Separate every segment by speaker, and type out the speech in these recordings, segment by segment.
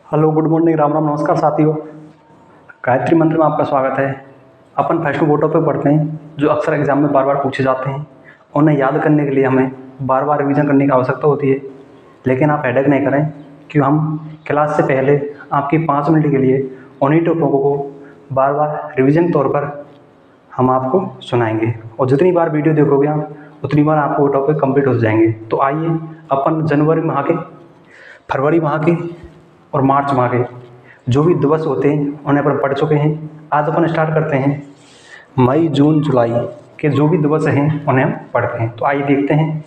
Speaker 1: Hello, good morning, Ram Ram, नमस्कार साथियों। गायत्री मंत्र में आपका स्वागत है। अपन फर्स्ट वो टॉपिक पढ़ते हैं जो अक्सर एग्जाम में बार बार पूछे जाते हैं। उन्हें याद करने के लिए हमें बार बार रिवीजन करने की आवश्यकता होती है, लेकिन आप हेडेक नहीं करें कि हम क्लास से पहले आपकी 5 मिनट के लिए उन्हीं टॉपिकों को बार बार रिवीजन के तौर पर हम आपको सुनाएंगे, और जितनी बार वीडियो देखोगे आप उतनी बार आपको वो टॉपिक कंप्लीट हो जाएंगे। तो आइए अपन जनवरी माह के, फरवरी माह के और मार्च माह के जो भी दिवस होते हैं उन्हें अपन पढ़ चुके हैं। आज अपन स्टार्ट करते हैं मई, जून, जुलाई के जो भी दिवस हैं उन्हें हम पढ़ते हैं। तो आइए देखते हैं।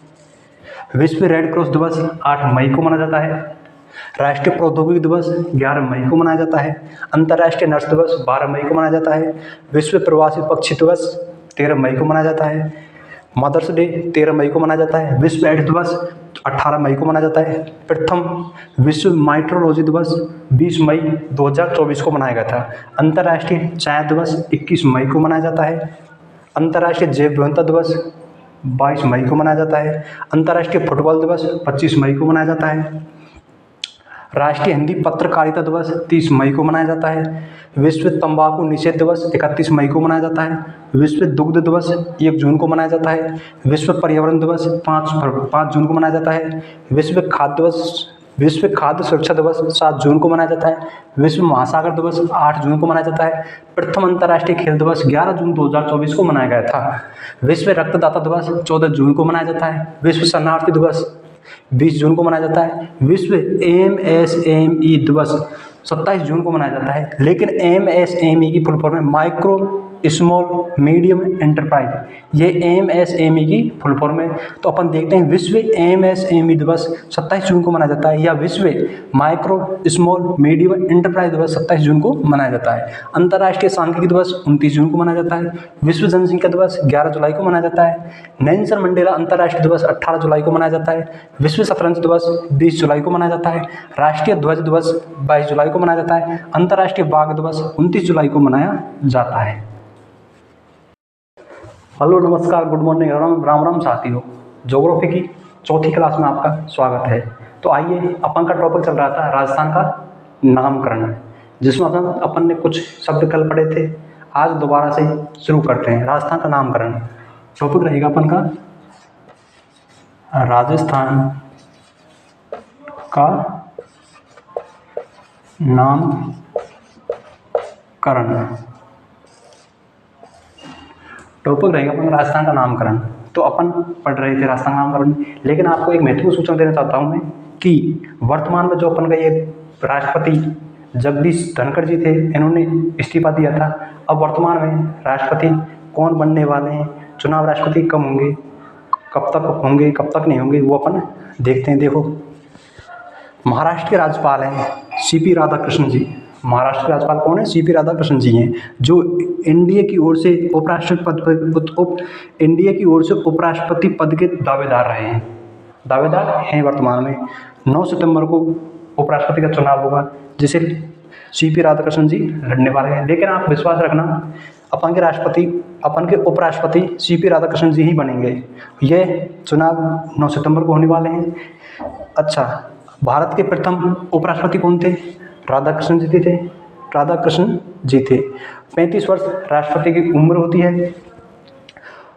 Speaker 1: विश्व रेड क्रॉस दिवस 8 मई को मनाया जाता है। राष्ट्रीय प्रौद्योगिकी दिवस 11 मई को मनाया जाता है। अंतर्राष्ट्रीय नर्स दिवस 12 मई को मनाया जाता है। विश्व प्रवासी पक्षी दिवस 13 मई को मनाया जाता है। मदर्स डे 13 मई को मनाया जाता है। विश्व एड्स दिवस 18 मई को मनाया जाता है। प्रथम विश्व माइट्रोलॉजी दिवस 20 मई 2024 को मनाया गया था। अंतर्राष्ट्रीय चाय दिवस 21 मई को मनाया जाता है। अंतर्राष्ट्रीय जैव विविधता दिवस 22 मई को मनाया जाता है। अंतर्राष्ट्रीय फुटबॉल दिवस 25 मई को मनाया जाता है। राष्ट्रीय हिंदी पत्रकारिता दिवस 30 मई को मनाया जाता है। विश्व तंबाकू निषेध दिवस 31 मई को मनाया जाता है। विश्व दुग्ध दिवस 1 जून को मनाया जाता है। विश्व पर्यावरण दिवस 5 जून को मनाया जाता है। विश्व खाद्य सुरक्षा दिवस 7 जून को मनाया जाता है। विश्व महासागर दिवस 8 जून को मनाया जाता है। प्रथम अंतर्राष्ट्रीय खेल दिवस 11 जून 2024 को मनाया गया था। विश्व रक्तदाता दिवस 14 जून को मनाया जाता है। विश्व शरणार्थी दिवस 20 जून को मनाया जाता है। विश्व MSME दिवस 27 जून को मनाया जाता है। लेकिन MSME की फुल फॉर्म है माइक्रो स्मॉल मीडियम एंटरप्राइज। ये MSME की फुल फॉर्म है। तो अपन देखते हैं विश्व MSME दिवस 27 जून को मनाया जाता है, या विश्व माइक्रो स्मॉल मीडियम एंटरप्राइज दिवस 27 जून को मनाया जाता है। अंतर्राष्ट्रीय सांख्यिकी दिवस 29 जून को मनाया जाता है। विश्व जनसंख्या दिवस 11 जुलाई को मनाया जाता है। नेल्सन मंडेला अंतर्राष्ट्रीय दिवस 18 जुलाई को मनाया जाता है। विश्व शतरंज दिवस 20 जुलाई को मनाया जाता है। राष्ट्रीय ध्वज दिवस 22 जुलाई को मनाया जाता है। अंतर्राष्ट्रीय बाघ दिवस 29 जुलाई को मनाया जाता है। हेलो, नमस्कार, गुड मॉर्निंग, राम राम साथियों। ज्योग्राफी की चौथी क्लास में आपका स्वागत है। तो आइए, अपन का टॉपिक चल रहा था राजस्थान का नामकरण, जिसमें अपन ने कुछ शब्द कल पढ़े थे। आज दोबारा से शुरू करते हैं राजस्थान का नामकरण। टॉपिक रहेगा अपन का राजस्थान का नामकरण। टॉपिक रहेगा अपन राजस्थान का नामकरण। तो अपन पढ़ रहे थे राजस्थान का नामकरण, लेकिन आपको एक महत्वपूर्ण सूचना देना चाहता हूं मैं कि वर्तमान में जो अपन का ये राष्ट्रपति जगदीश धनखड़ जी थे, इन्होंने इस्तीफा दिया था। अब वर्तमान में राष्ट्रपति कौन बनने वाले हैं, चुनाव राष्ट्रपति कब होंगे, कब तक होंगे, कब तक नहीं होंगे, वो अपन देखते हैं। देखो, महाराष्ट्र के राज्यपाल हैं CP राधाकृष्णन जी। महाराष्ट्र के राज्यपाल कौन है? CP राधाकृष्णन जी हैं, जो इंडिया की ओर से उपराष्ट्रपति पद के दावेदार रहे हैं, दावेदार हैं वर्तमान में। 9 सितंबर को उपराष्ट्रपति का चुनाव होगा, जिसे CP राधाकृष्णन जी लड़ने वाले हैं। लेकिन आप विश्वास रखना, अपन के उपराष्ट्रपति CP राधाकृष्णन जी ही बनेंगे। ये चुनाव 9 सितंबर को होने वाले हैं। अच्छा, भारत के प्रथम उपराष्ट्रपति कौन थे? राधाकृष्णन जी थे। 35 वर्ष राष्ट्रपति की उम्र होती है।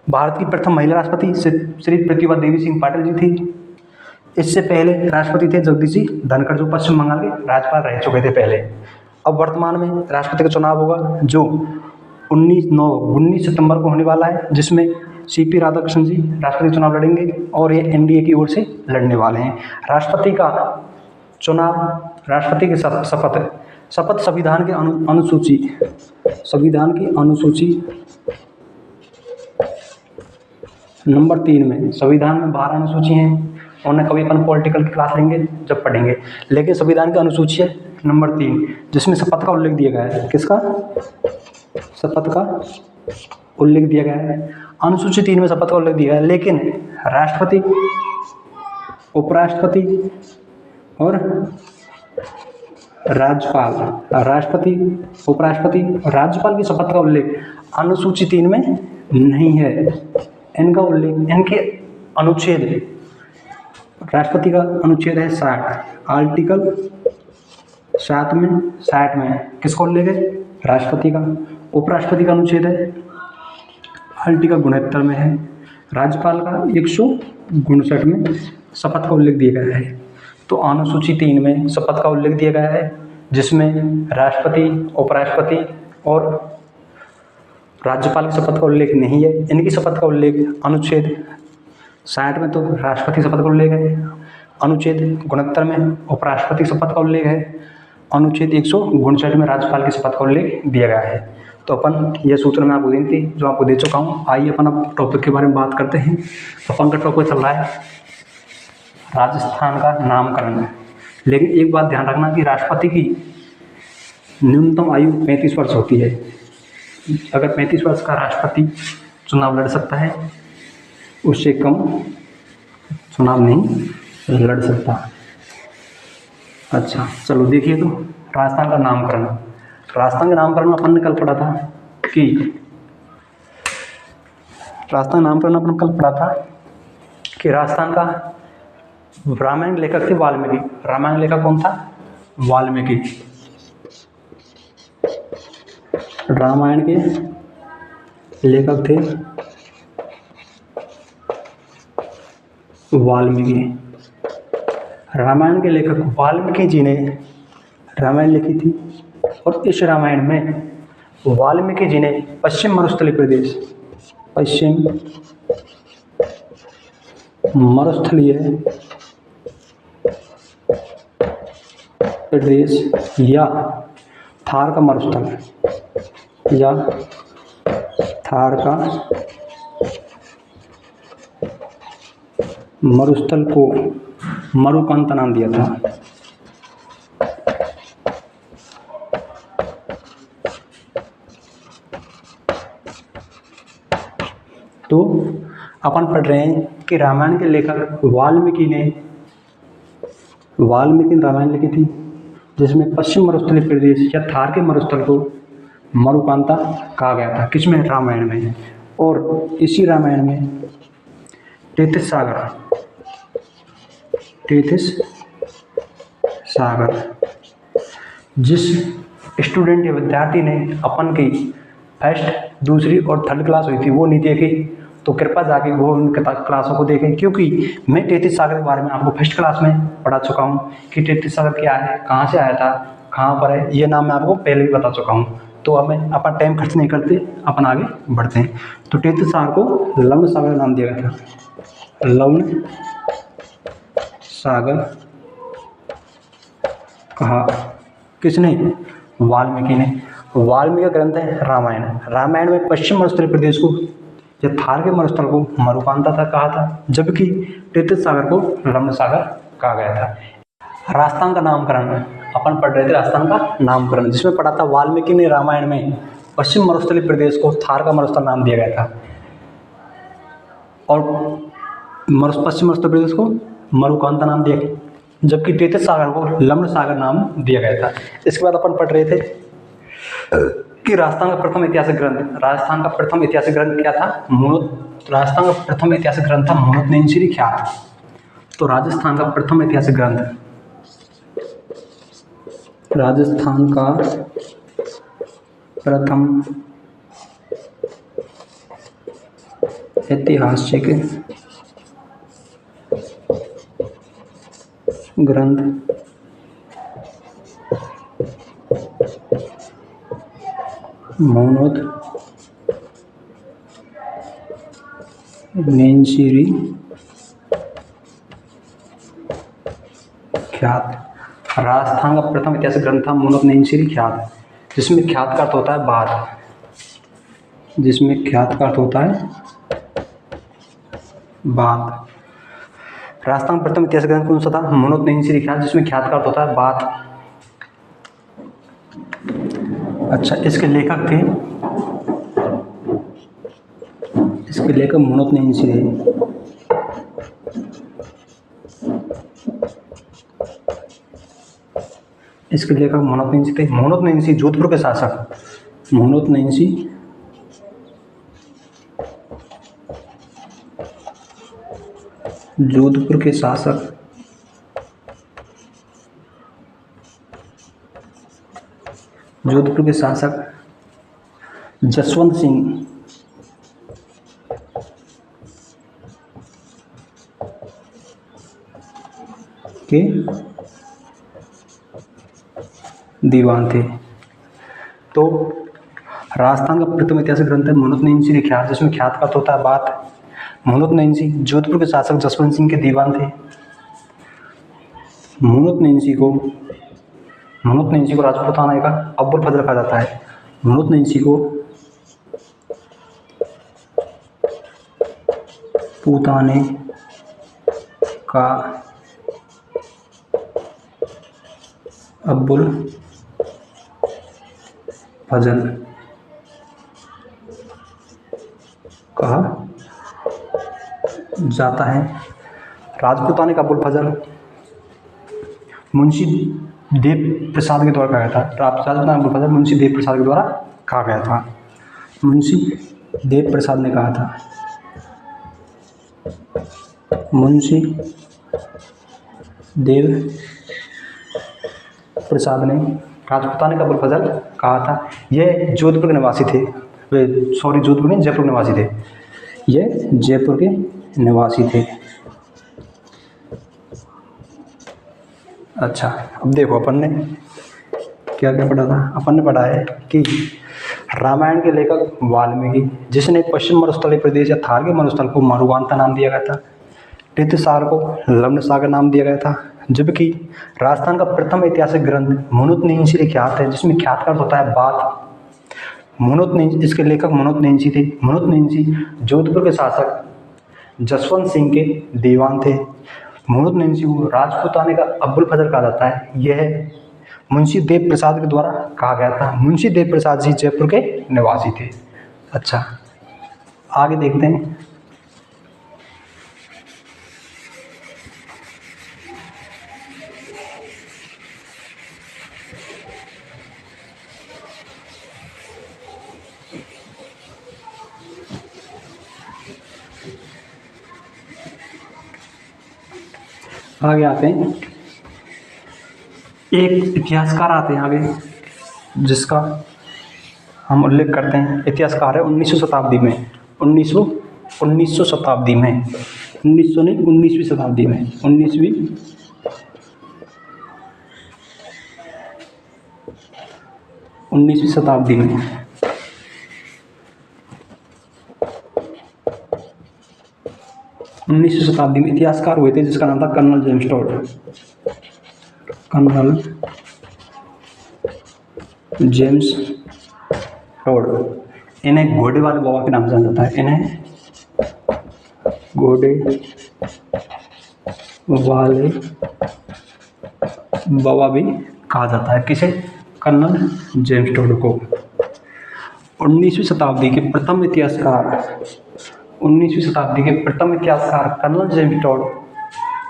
Speaker 1: भारत की प्रथम महिला राष्ट्रपति श्री प्रतिभा देवी सिंह पाटिल जी थी। इससे पहले राष्ट्रपति थे जगदीश जी धनखड़, जो पश्चिम बंगाल के राज्यपाल रह चुके थे पहले। अब वर्तमान में राष्ट्रपति का चुनाव होगा, जो 19 सितंबर को होने वाला है, जिसमें CP राधाकृष्णन जी राष्ट्रपति चुनाव लड़ेंगे, और ये NDA की ओर से लड़ने वाले हैं। राष्ट्रपति का चुनाव, राष्ट्रपति की शपथ संविधान की अनुसूची नंबर 3 में, संविधान में 12 अनुसूची हैं। उन्हें कभी अपन पॉलिटिकल की क्लास लेंगे जब पढ़ेंगे, लेकिन संविधान की अनुसूची है नंबर 3, जिसमें शपथ का उल्लेख दिया गया है। किसका? शपथ का उल्लेख दिया गया है। अनुसूची 3 में शपथ का उल्लेख दिया गया है। लेकिन राष्ट्रपति, उपराष्ट्रपति और राज्यपाल, राष्ट्रपति, उपराष्ट्रपति और राज्यपाल की शपथ का उल्लेख अनुसूची 3 में नहीं है। इनका उल्लेख, इनके अनुच्छेद, राष्ट्रपति का अनुच्छेद है 60, आर्टिकल साठ में किसको ले गए? राष्ट्रपति का। उपराष्ट्रपति का अनुच्छेद है आर्टिकल 69 में है। राज्यपाल का 159 में शपथ का उल्लेख दिया गया है। तो अनुसूची 3 में शपथ का उल्लेख दिया गया है, जिसमें राष्ट्रपति, उपराष्ट्रपति और राज्यपाल की शपथ का उल्लेख नहीं है। इनकी शपथ का उल्लेख अनुच्छेद 60 में तो राष्ट्रपति शपथ का उल्लेख है, अनुच्छेद 69 में उपराष्ट्रपति शपथ का उल्लेख है, अनुच्छेद 159 में राज्यपाल की शपथ का उल्लेख दिया गया है। तो अपन ये सूत्र मैं आपको दी थी जो आपको दे चुका हूँ। आइए अपन अब टॉपिक के बारे में बात करते हैं। अपन का टॉपिक चल रहा है राजस्थान का नामकरण। लेकिन एक बात ध्यान रखना कि राष्ट्रपति की न्यूनतम आयु 35 वर्ष होती है। अगर 35 वर्ष का राष्ट्रपति चुनाव लड़ सकता है, उससे कम चुनाव नहीं लड़ सकता। अच्छा चलो देखिए, तो राजस्थान का नामकरण। राजस्थान के नामकरण में अपन ने कल पढ़ा था कि राजस्थान का रामायण लेखक थे वाल्मीकि। रामायण लेखक कौन था? वाल्मीकि। रामायण के लेखक थे वाल्मीकि। रामायण के लेखक वाल्मीकि जी ने रामायण लिखी थी, और इस रामायण में वाल्मीकि जी ने पश्चिम मरुस्थलीय प्रदेश या थार का मरुस्थल को मरुकांता नाम दिया था। तो अपन पढ़ रहे हैं कि रामायण के लेखक वाल्मीकि ने रामायण लिखी थी, जिसमें पश्चिम मरुस्थलीय प्रदेश या थार के मरुस्थल को मरुकांता कहा गया था। किसमें? रामायण में। और इसी रामायण में तेतीस सागर जिस स्टूडेंट या विद्यार्थी ने अपन की फर्स्ट, दूसरी और थर्ड क्लास हुई थी वो नहीं देखी, तो कृपया जाके वो उन क्लासों को देखें, क्योंकि मैं तेतीस सागर के बारे में आपको फर्स्ट क्लास में पढ़ा चुका हूँ कि तेतीस सागर क्या है, कहाँ से आया था, कहाँ पर है, ये नाम मैं आपको पहले भी बता चुका हूँ। तो अब मैं अपन टाइम खर्च नहीं करते, अपन आगे बढ़ते हैं। तो तेतीस सागर को लवण सागर नाम दिया गया था। लवण सागर कहा किसने? वाल्मीकि ने। वाल्मीकि का ग्रंथ है रामायण। रामायण में पश्चिम मरुस्थलीय प्रदेश को या थार के मरुस्थल को मरुकांता था कहा था, जबकि तेतीस सागर को लवण सागर कहा गया था। राजस्थान का नामकरण अपन पढ़ रहे थे। राजस्थान का नामकरण जिसमें पढ़ा था वाल्मीकि ने रामायण में पश्चिम मरुस्थलीय प्रदेश को थार का मरुस्थल नाम दिया गया था, और पश्चिम मरुस्थलीय प्रदेश को मरुकांता नाम दिया, जबकि तेतीस सागर को लवण सागर नाम दिया गया था। इसके बाद अपन पढ़ रहे थे कि राजस्थान का प्रथम ऐतिहासिक ग्रंथ क्या था? राजस्थान का प्रथम ऐतिहासिक ग्रंथ था मुणुतनेनशीरी ख्यात। तो राजस्थान का प्रथम ऐतिहासिक ग्रंथ मुणुतनेनशीरी ख्यात। राजस्थान का प्रथम ऐतिहासिक ग्रंथ था मुणुतनेनशीरी ख्यात, जिसमें ख्यात का अर्थ होता है बात। राजस्थान का प्रथम ऐतिहासिक ग्रंथ कौन सा था? मुणुतनेनशीरी ख्यात, जिसमें ख्यात का अर्थ होता है बात। अच्छा, इसके लेखक मुणुतनेनशीरी। इसके लेखक मुणुतनेनशी थे। मुणुतनेनशी जोधपुर के शासक, जोधपुर के शासक जोधपुर के शासक जसवंत सिंह के दीवान थे। तो राजस्थान का प्रथम ऐतिहासिक ग्रंथ है मुनुतनैंसी के ख्यात, जिसमें ख्यात का अर्थ होता है बात। मुनुतनैंसी जोधपुर के शासक जसवंत सिंह के दीवान थे। मुनुतनैंसी को राजपूताना का अब्बुल फजल कहा जाता है। मुनुतनैंसी को पूताने का अब्बुल फजल कहा जाता है। राजपूताने का अब्बुल फजल मुंशी देव प्रसाद के द्वारा कहा गया था। राजपूताना अब्बुल फजल मुंशी देव प्रसाद के द्वारा कहा गया था। मुंशी देव प्रसाद ने कहा था। मुंशी देव प्रसाद ने राजपूताने का अब्बुल फजल कहा था। यह जोधपुर के निवासी थे। जोधपुर नहीं, जयपुर के निवासी थे। ये जयपुर के निवासी थे। अच्छा, अब देखो अपन ने क्या क्या पढ़ा था। अपन ने पढ़ा है कि रामायण के लेखक वाल्मीकि, जिसने पश्चिम मरुस्थलीय प्रदेश या थार के मरुस्थल को मरुवांता नाम दिया गया था। ऋतुसार को लवण सागर नाम दिया गया था। जबकि राजस्थान का प्रथम ऐतिहासिक ग्रंथ मुनुतनैंसी के ख्यात है, जिसमें ख्यात का अर्थ होता है बात। मुनुतनैंसी, इसके लेखक मुनुतनैंसी थे। मुनुतनैंसी जोधपुर के शासक जसवंत सिंह के दीवान थे। मुनुतनैंसी को राजपूताने का अब्बुल फजल कहा जाता है। यह मुंशी देव प्रसाद के द्वारा कहा गया था। मुंशी देव प्रसाद जी जयपुर के निवासी थे। अच्छा, आगे देखते हैं। आगे आते हैं, एक इतिहासकार आते हैं आगे, जिसका हम उल्लेख करते हैं। इतिहासकार है 19वीं शताब्दी में, 19वीं शताब्दी में, 1900 नहीं 19वीं शताब्दी में, 19वीं शताब्दी में 19वीं शताब्दी में इतिहासकार हुए थे, जिसका नाम था colonel James Tod. Colonel James Tod. इन्हें घोड़े वाले बाबा के नाम से जाना जाता है। इन्हें घोड़े वाले बाबा भी कहा जाता है। किसे? कर्नल जेम्स टोड को। 19वीं शताब्दी के प्रथम इतिहासकार कर्नल जेम्स टोड,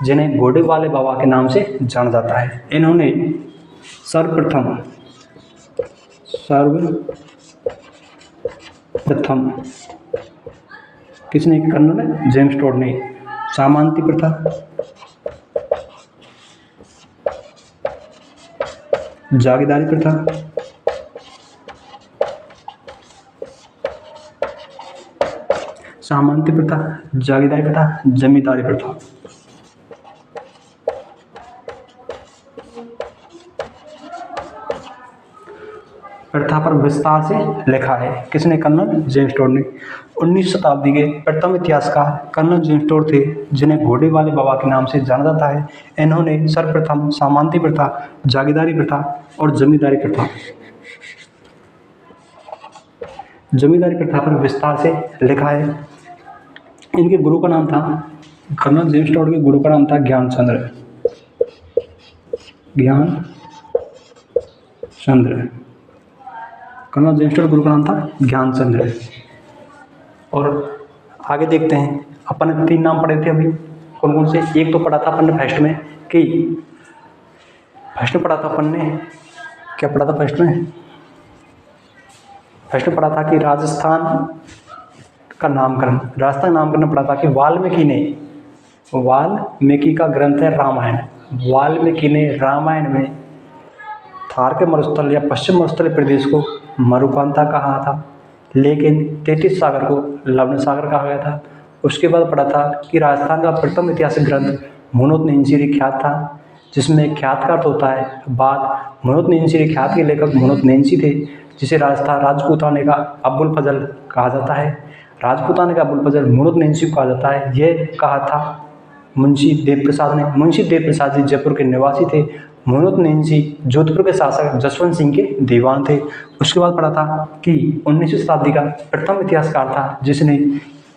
Speaker 1: जिन्हें घोड़े वाले बाबा के नाम से जाना जाता है। इन्होंने सर्वप्रथम किसने? कर्नल जेम्स टोड ने सामंती प्रथा, जागीरदारी प्रथा, सामंती प्रथा, जागीरदारी प्रथा, जमींदारी प्रथा पर विस्तार से लिखा है। किसने? कर्नल जेम्स टोड ने। 19वीं शताब्दी के प्रथम इतिहासकार कर्नल जेम्स टोड थे, जिन्हें घोड़े वाले बाबा के नाम से जाना जाता है। इन्होंने सर्वप्रथम सामंती प्रथा, जागीरदारी प्रथा और जमींदारी प्रथा पर विस्तार से लिखा है। इनके गुरु का नाम था, कर्नल जेम्स टोड के गुरु का नाम था ज्ञानचंद्र। कर्नल जेम्स टोड गुरु का नाम था ज्ञानचंद्र। और आगे देखते हैं, अपन ने 3 नाम पढ़े थे अभी। कौन कौन से? एक तो पढ़ा था अपन ने फर्स्ट में पढ़ा था अपन ने, क्या पढ़ा था फर्स्ट में पढ़ा था कि राजस्थान का नामकरण पढ़ा था कि वाल्मीकि का ग्रंथ है रामायण। वाल्मीकि ने रामायण में थार के मरुस्थल या पश्चिम मरुस्थलीय प्रदेश को मरुप्रांता कहा था, लेकिन तेतीस सागर को लवण सागर कहा गया था। उसके बाद पढ़ा था कि राजस्थान का प्रथम ऐतिहासिक ग्रंथ मुनोतनिंसीरी ख्यात था, जिसमें ख्यात का अर्थ होता है बात। मुनोतनिंसीरी ख्यात के लेखक मुनोतनिंसी थे, जिसे राजस्थान राजपूताने का अबुल फजल कहा जाता है। राजपूताने का अबुल फजल मुनोतनिंसी को कहा जाता है। यह कहा था मुंशी देव प्रसाद ने। मुंशी देव प्रसाद जी जयपुर के निवासी थे। मुनोतनिंसी जोधपुर के शासक जसवंत सिंह के दीवान थे। उसके बाद पढ़ा था कि 19वीं शताब्दी का प्रथम इतिहासकार था जिसने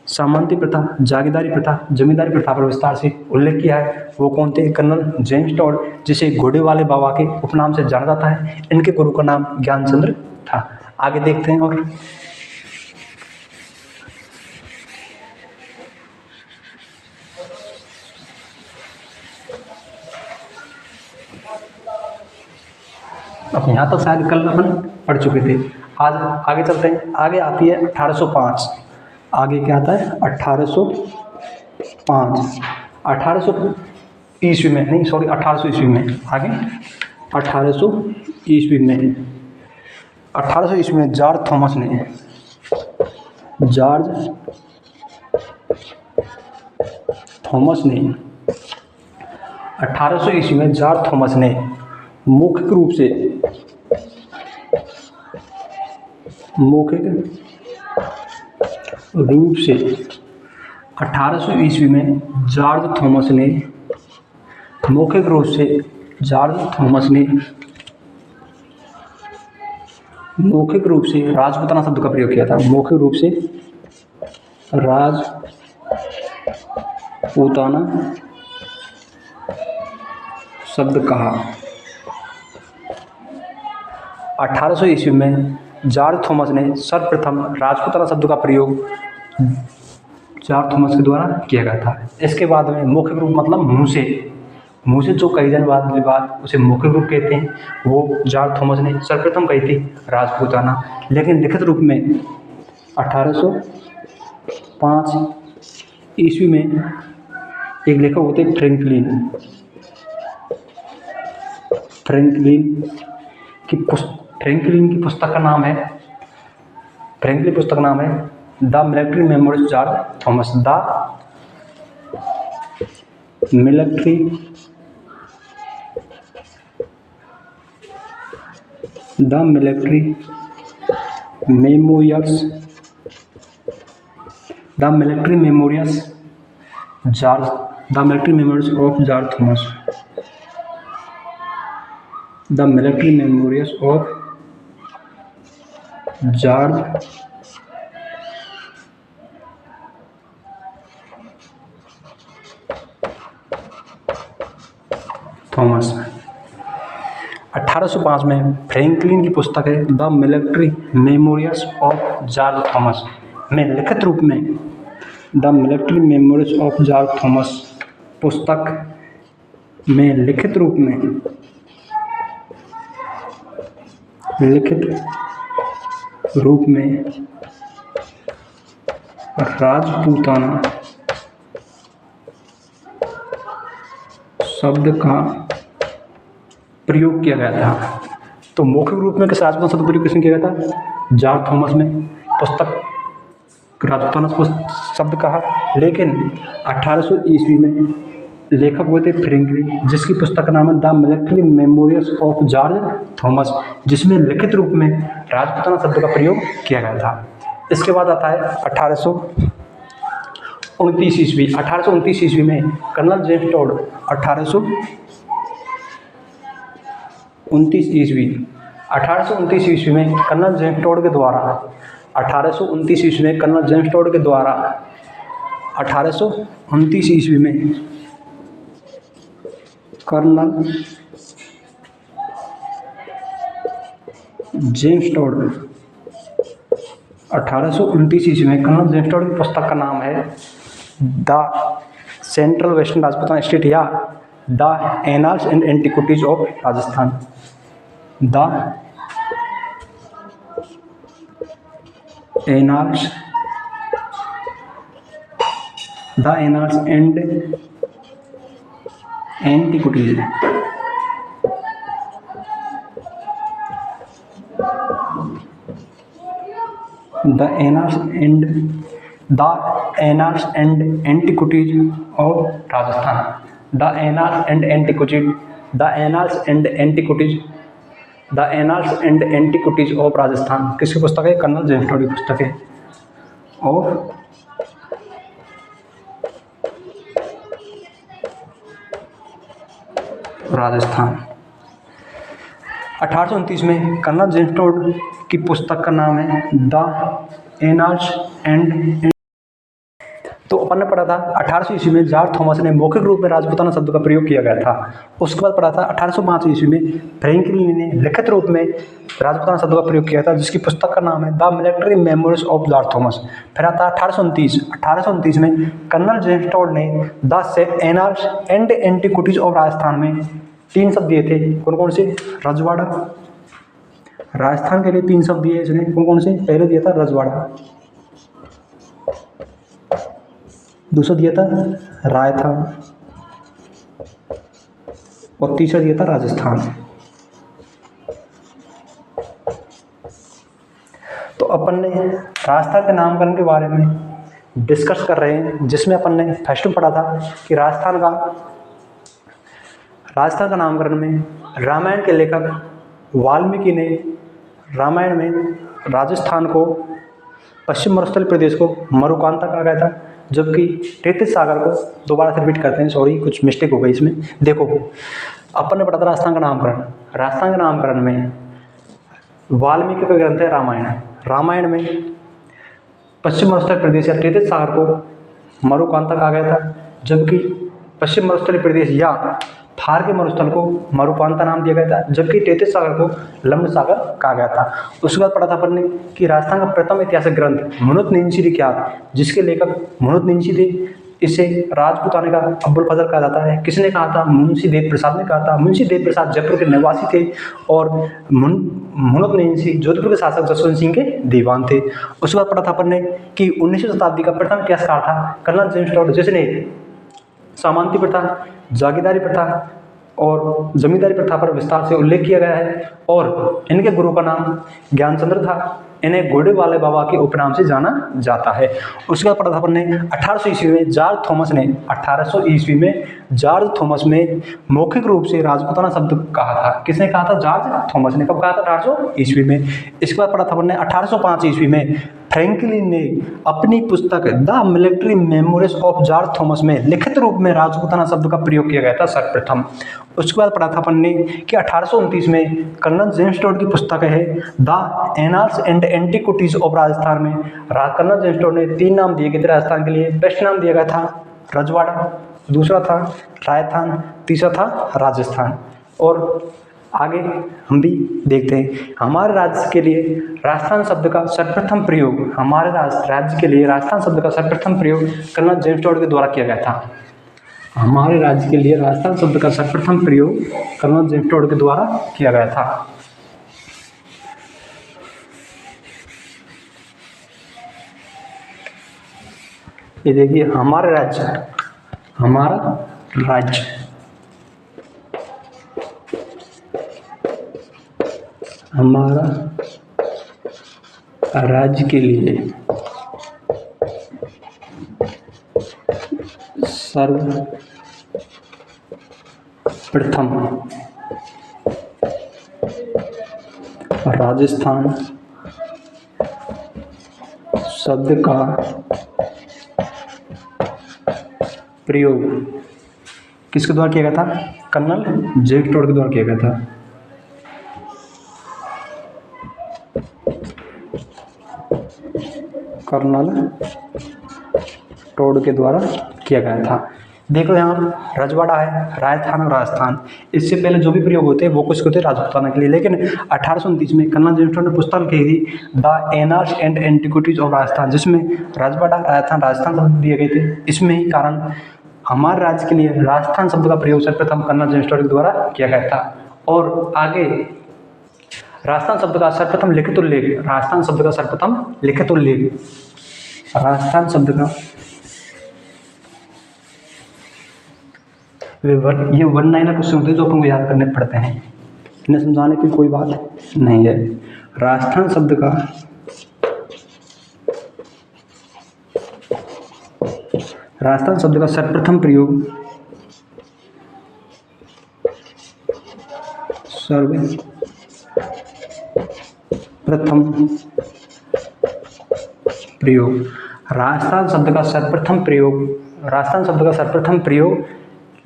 Speaker 1: सामंती प्रथा, जागीरदारी प्रथा, जमींदारी प्रथा पर विस्तार से उल्लेख किया है। वो कौन थे? कर्नल जेम्स टॉड, जिसे घोड़े वाले बाबा के उपनाम से जाना जाता है। इनके गुरु का नाम ज्ञानचंद्र था। आगे देखते हैं। और अब यहाँ तक शायद कल अपन पढ़ चुके थे। आज आगे चलते हैं। आगे आती है 1805। आगे क्या आता है? 1805। 1800 ईस्वी में, नहीं सॉरी 1800 ईस्वी में। आगे 1800 ईस्वी में, 1800 ईस्वी में जॉर्ज थॉमस ने 1800 ईस्वी में जॉर्ज थॉमस ने मौखिक रूप से 1800 ईस्वी में जॉर्ज थॉमस ने मौखिक रूप से राजपूताना शब्द का प्रयोग किया था। मौखिक रूप से राजपूताना शब्द कहा। 1800 ईस्वी में जॉर्ज थॉमस ने सर्वप्रथम राजपूताना शब्द का प्रयोग जॉर्ज थॉमस के द्वारा किया गया था। इसके बाद में मौखिक रूप मतलब मुँह से जो कही जाने वाली बात उसे मौखिक रूप कहते हैं। वो जॉर्ज थॉमस ने सर्वप्रथम कही थी राजपूताना। लेकिन लिखित रूप में 1805 ईस्वी में एक लेखक होते फ्रैंकलिन की पुस्तक का नाम है the military memories George Thomas. The military memorials of George Thomas. The military memorials of George Thomas. 1805 में फ्रैंकलिन की पुस्तक है the military memorials of George Thomas में लिखित रूप में the military memorials of George Thomas पुस्तक में लिखित रूप में राजपूताना शब्द का प्रयोग किया गया था। तो मौखिक रूप में किस राजपूताना शब्द प्रयोग किसने किया गया था? जॉर्ज थॉमस ने पुस्तक राजपूताना शब्द कहा। लेकिन 1800 ईस्वी में लेखक हुए थे फ्रैंकलिन, जिसकी पुस्तक का नाम है the military memorials of George Thomas, जिसमें लिखित रूप में राजपूताना शब्द का प्रयोग किया गया था। इसके बाद आता है 1829 ईस्वी। 1829 ईस्वी में कर्नल जेम्स टॉड 1829 ईस्वी में कर्नल जेम्स टॉड के द्वारा 1829 ईस्वी में कर्नल जेम्स टॉड के द्वारा 1829 ईस्वी में कर्नल जेम्स टॉड 1829 ईस्वी में कर्नल जेम्स टॉड की पुस्तक का नाम है the central western Rajputana state या the annals and antiquities of Rajasthan. The annals and antiquities the annals and antiquities of Rajasthan. The annals and antiquities of Rajasthan किसकी पुस्तक है? कर्नल जेम्स टोड की पुस्तक है। ऑफ राजस्थान। 1829 में कर्नल जेम्स टोड की पुस्तक का नाम है द एनार्स एंड। तो अपन ने पढ़ा था 1800 ईस्वी में जॉर्ज थॉमस ने मौखिक रूप में राजपूताना शब्द का प्रयोग किया गया था। उसके बाद पढ़ा था 1805 ईस्वी में फ्रैंकलिन ने लिखित रूप में राजपूताना शब्द का प्रयोग किया था, जिसकी पुस्तक का नाम है the military memories of George Thomas. फिर आता 1829 में कर्नल जेम्स टोड ने the annals and antiquities of Rajasthan में 3 शब्द दिए थे। कौन कौन से? रजवाड़ा। राजस्थान के लिए 3 शब्द दिए इसने। कौन कौन से? पहले दिया था रजवाड़ा, दूसरा दिया था रायथान और तीसरा दिया था राजस्थान। तो अपन ने राजस्थान के नामकरण के बारे में डिस्कस कर रहे हैं, जिसमें अपन ने फर्स्ट में पढ़ा था कि राजस्थान का नामकरण में रामायण के लेखक वाल्मीकि ने रामायण में राजस्थान को पश्चिम मरुस्थलीय प्रदेश को मरुकांता कहा गया था, जबकि तैतीस सागर को, दोबारा से रिपीट करते हैं, सॉरी कुछ मिस्टेक हो गई इसमें। देखो अपन ने पढ़ा था राजस्थान का नामकरण में वाल्मीकि का ग्रंथ है रामायण। रामायण में पश्चिम मरुस्थलीय प्रदेश या तैतीस सागर को मरुकांता कहा गया था, जबकि पश्चिम मरुस्थलीय प्रदेश या थार के मरुस्थल को मरुकांता नाम दिया गया था, जबकि तैतीस सागर को लंब सागर कहा गया था। उसके बाद पढ़ा था अपन ने कि राजस्थान का प्रथम ऐतिहासिक ग्रंथ मुनुत निंशी ख्यात, जिसके लेखक मुनुत निंशी थे, इसे राजपूताना का अब्बुल फजल कहा जाता है। किसने कहा था? मुंशी देव प्रसाद ने कहा था। मुंशी देव प्रसाद जयपुर के निवासी थे और मुनुत निंशी जोधपुर के शासक जसवंत सिंह के दीवान थे। उसके बाद पढ़ा था अपन ने कि 19वीं शताब्दी का प्रथम इतिहासकार था कर्नल जेम्स टोड, जिसने सामंती प्रथा, जागीरदारी प्रथा और जमींदारी प्रथा पर विस्तार से उल्लेख किया गया है। और इनके गुरु का नाम ज्ञानचंद्र था। इन्हें घोड़े वाले बाबा के उपनाम से जाना जाता है। उसके बाद पढ़ा था अपन ने 1800 ईस्वी में जॉर्ज थॉमस ने मौखिक रूप से राजपूताना शब्द कहा था। किसने कहा था? जॉर्ज थॉमस ने। कब कहा था? 1800 ईस्वी में। इसके बाद पढ़ा था अपन ने 1805 ईस्वी में फ्रैंकलिन ने अपनी पुस्तक the military memories of George Thomas में लिखित रूप में राजपूताना शब्द का प्रयोग किया गया था सर्वप्रथम। उसके बाद पढ़ा था अपन ने कि 1829 में कर्नल जेम्स टोड की पुस्तक है the annals and antiquities of Rajasthan में कर्नल जेम्स टोड ने 3 नाम दिए गए थे राजस्थान के लिए। पहला नाम दिया गया था रजवाड़ा, दूसरा था रायथान, तीसरा था राजस्थान। और आगे हम भी देखते हैं हमारे राज्य के लिए राजस्थान शब्द का सर्वप्रथम प्रयोग कर्नल जेम्स टोड के द्वारा किया गया था। हमारे राज्य के लिए राजस्थान शब्द का सर्वप्रथम प्रयोग कर्नल जेम्स टोड के द्वारा किया गया था। ये देखिए हमारा राज्य राज्य के लिए सर्वप्रथम राजस्थान शब्द का प्रयोग किसके द्वारा किया गया था? कर्नल जेम्स टोड के द्वारा किया गया था। कर्नल टोड के द्वारा किया गया था। देखो यहाँ रजवाड़ा है, राजस्थान और राजस्थान, इससे पहले जो भी प्रयोग होते हैं वो कुछ होते राजपूताना के लिए। लेकिन 1829 में कर्नल जेम्स टोड ने पुस्तक लिखी थी the annals and antiquities of Rajasthan, जिसमें रजवाड़ा, राजस्थान शब्द दिए गए थे। इसमें ही कारण हमारे राज्य के लिए राजस्थान शब्द का प्रयोग सर्वप्रथम कर्नल जेम्स टोड के द्वारा किया गया था। और आगे राजस्थान शब्द का सर्वप्रथम लिखित उल्लेख राजस्थान शब्द का ये 1 लाइनर क्वेश्चन होते हैं जो अपन को याद करने पड़ते हैं। इन्हें समझाने की कोई बात नहीं है। राजस्थान शब्द का सर्वप्रथम प्रयोग राजस्थान शब्द का सर्वप्रथम प्रयोग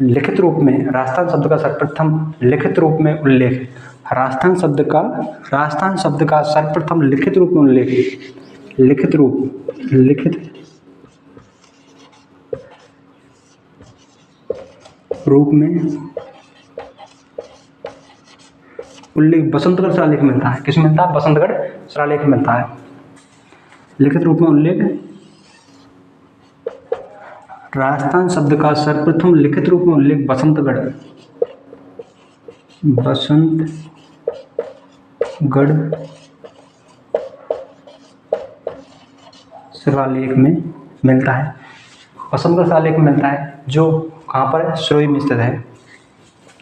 Speaker 1: लिखित रूप में, राजस्थान शब्द का सर्वप्रथम लिखित रूप में उल्लेख, राजस्थान शब्द का सर्वप्रथम लिखित रूप में उल्लेख, लिखित रूप में उल्लेख बसंतगढ़ शिलालेख मिलता है। किस मिलता है? बसंतगढ़ शिलालेख मिलता है। लिखित रूप में उल्लेख, राजस्थान शब्द का सर्वप्रथम लिखित रूप में उल्लेख बसंतगढ़ शिलालेख में मिलता है। बसंतगढ़ शिलालेख में मिलता है, जो कहाँ पर है? सिरोही में स्थित है।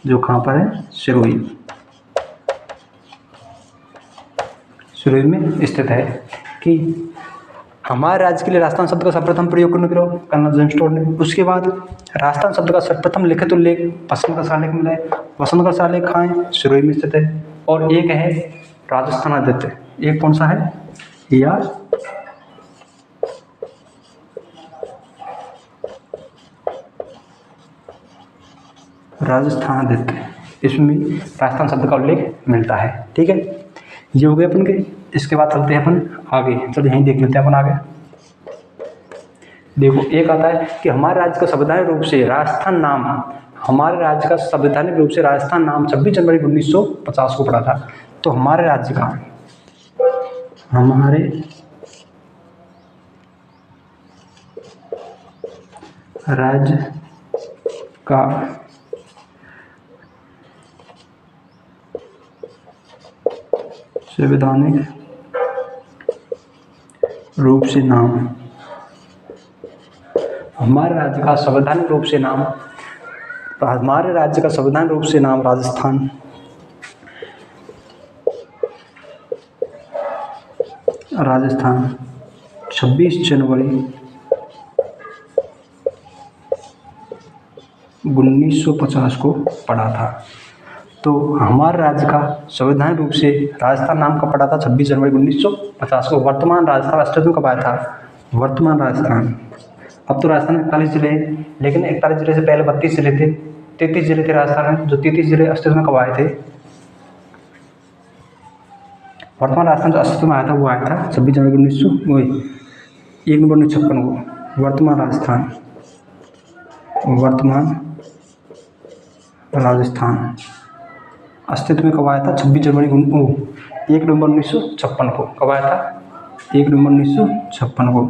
Speaker 1: जो कहाँ पर है? सिरोही में स्थित है। कि हमारे राज्य के लिए राजस्थान शब्द का सर्वप्रथम प्रयोग कर्नल जेम्स टोड ने। उसके बाद राजस्थान शब्द का सर्वप्रथम लिखित उल्लेख बसंतगढ़ शिलालेख में मिला है। बसंतगढ़ शिलालेख कहाँ है? सिरोही में स्थित है। और एक है राजस्थान आदित्य। एक कौन सा है? या राजस्थान आदित्य, इसमें राजस्थान शब्द का उल्लेख मिलता है। ठीक है, ये हो गए अपन के। इसके बाद चलते हैं अपन आगे। चलो यहीं देख लेते हैं अपन आगे। देखो, एक आता है कि हमारे राज्य का संवैधानिक रूप से राजस्थान नाम, हमारे राज्य का संवैधानिक रूप से राजस्थान नाम 26 जनवरी 1950 को पड़ा था। तो हमारे राज्य का संवैधानिक रूप से नाम, हमारे राज्य का संवैधानिक रूप से नाम राजस्थान 26 जनवरी 1950 को पड़ा था। तो हमारे राज्य का संवैधानिक रूप से राजस्थान नाम का पड़ा था 26 जनवरी 1950 को। वर्तमान राजस्थान अस्तित्व में कब आया था? वर्तमान राजस्थान, अब तो राजस्थान में 41 जिले हैं, लेकिन 41 जिले से पहले 32 जिले थे, 33 जिले थे राजस्थान में। जो 33 जिले अस्तित्व में कब आए थे? वर्तमान राजस्थान जो अस्तित्व में आया था वो आया था 26 जनवरी 1 नवंबर 1956 को। वर्तमान राजस्थान अस्तित्व में कब आया था? 26 जनवरी 1 नवंबर 1956 को। कब आया था? 1 नवंबर 1956 को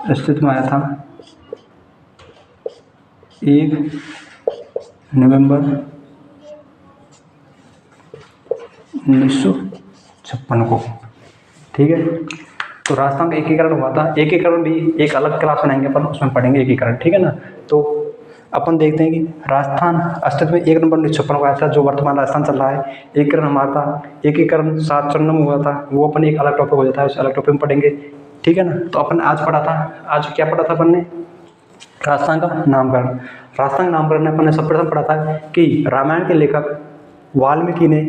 Speaker 1: अस्तित्व में आया था। 1 नवंबर 1956 को। ठीक है, तो राजस्थान का एकीकरण हुआ था। एकीकरण भी एक अलग क्लास बनाएंगे अपन, उसमें पढ़ेंगे एकीकरण। ठीक है ना। तो अपन देखते हैं कि राजस्थान अस्तित्व में 1 नवंबर 1956 को आया था, जो वर्तमान राजस्थान चल रहा है। एकीकरण हमारा था, एकीकरण 7 चरणों में हुआ था। वो अपन एक अलग टॉपिक हो जाता है, उस अलग टॉपिक में पढ़ेंगे। ठीक है ना। तो अपन आज पढ़ा था, आज क्या पढ़ा था अपन ने? राजस्थान का नामकरण। राजस्थान का नामकरण में अपन ने सर्वप्रथम पढ़ा था कि रामायण के लेखक वाल्मीकि ने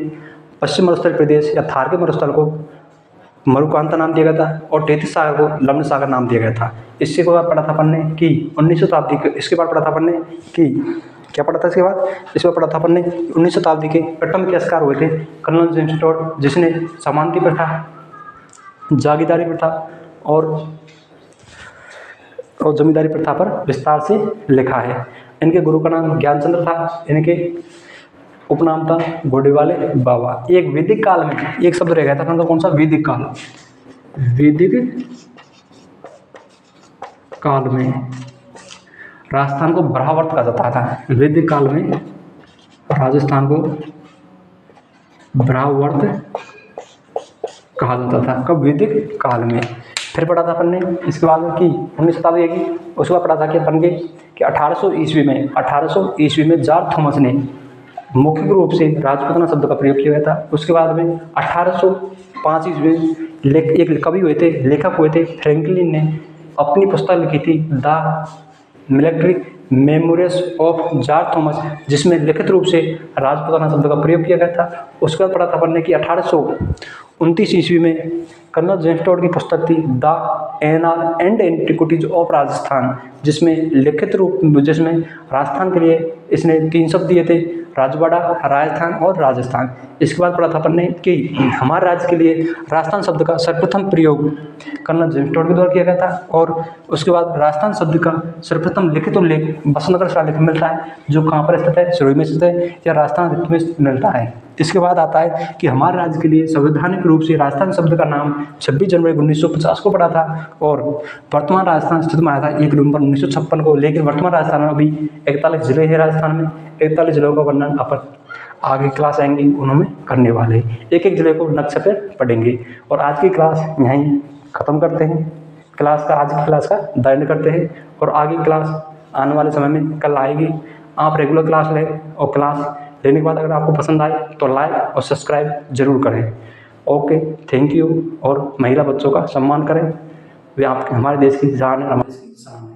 Speaker 1: पश्चिम मरुस्थल प्रदेश या थार के मरुस्थल को मरुकांता नाम दिया गया था, और 33 सागर को लवण सागर नाम दिया गया था। इसके बाद पढ़ा था अपन ने कि 19वीं शताब्दी के, इसके बाद पढ़ा था अपन ने कि क्या पढ़ा था इसके बाद? इसमें पढ़ा था अपन ने 19वीं शताब्दी के प्रथम इतिहासकार हुए थे कर्नल जेम्स टोड, जिसने समानती प्रथा, जागीरदारी प्रथा और जमींदारी प्रथा पर विस्तार से लिखा है। इनके गुरु का नाम ज्ञानचंद्र था। इनके उपनाम था घोड़े वाले बाबा। एक वैदिक काल में एक शब्द रह गया था, मतलब कौन सा? वैदिक काल। वैदिक काल में राजस्थान को ब्रह्मावर्त कहा जाता था। वैदिक काल में राजस्थान को ब्रह्मावर्त कहा जाता था। कब? वैदिक काल में। फिर पढ़ा था अपन ने इसके बाद में कि 19वीं शताब्दी की, उसके बाद पढ़ा था कि अपन के कि 1800 ईस्वी में जॉर्ज थॉमस ने मौखिक रूप से राजपूताना शब्द का प्रयोग किया गया था। उसके बाद में 1805 ईस्वी में एक कवि हुए थे, लेखक हुए थे, फ्रैंकलिन ने अपनी पुस्तक लिखी थी the military memories of George Thomas, जिसमें लिखित रूप से राजपूताना शब्द का प्रयोग किया गया था। उसके बाद पढ़ा था अपन ने कि 1829 ईस्वी में कर्नल जेम्स टॉड की पुस्तक थी the anal and antiquities of Rajasthan, जिसमें राजस्थान के लिए इसने 3 शब्द दिए थे, राजवाड़ा, राजस्थान और राजस्थान। इसके बाद पढ़ा था अपन ने कि हमारे राज्य के लिए राजस्थान शब्द का सर्वप्रथम प्रयोग कर्नल जेम्स टॉड के द्वारा किया गया था। और उसके बाद राजस्थान शब्द का सर्वप्रथम लिखित उल्लेख बसंतगढ़ शिलालेख में मिलता है, जो कहाँ पर स्थित है, सिरोही में स्थित है या राजस्थान में मिलता है। इसके बाद आता है कि हमारे राज्य के लिए संवैधानिक रूप से राजस्थान शब्द का नाम 26 जनवरी 1950 को पड़ा था और वर्तमान राजस्थान स्थित में आया था 1 नवंबर 1956 को। लेकिन वर्तमान राजस्थान में अभी 41 जिले हैं। राजस्थान में 41 जिलों का वर्णन अपन आगे क्लास आएंगी उन्होंने करने वाले हैं, एक एक जिले को नक्शे पे पढ़ेंगे। और आज की क्लास यहीं ख़त्म करते हैं। आज की क्लास का द करते हैं और आगे क्लास आने वाले समय में कल आएगी। आप रेगुलर क्लास लें और क्लास लेने के बाद अगर आपको पसंद आए तो लाइक और सब्सक्राइब जरूर करें। Okay, thank you. और महिला बच्चों का सम्मान करें, वे आपके हमारे देश की जान है, हमारे देश की शान है।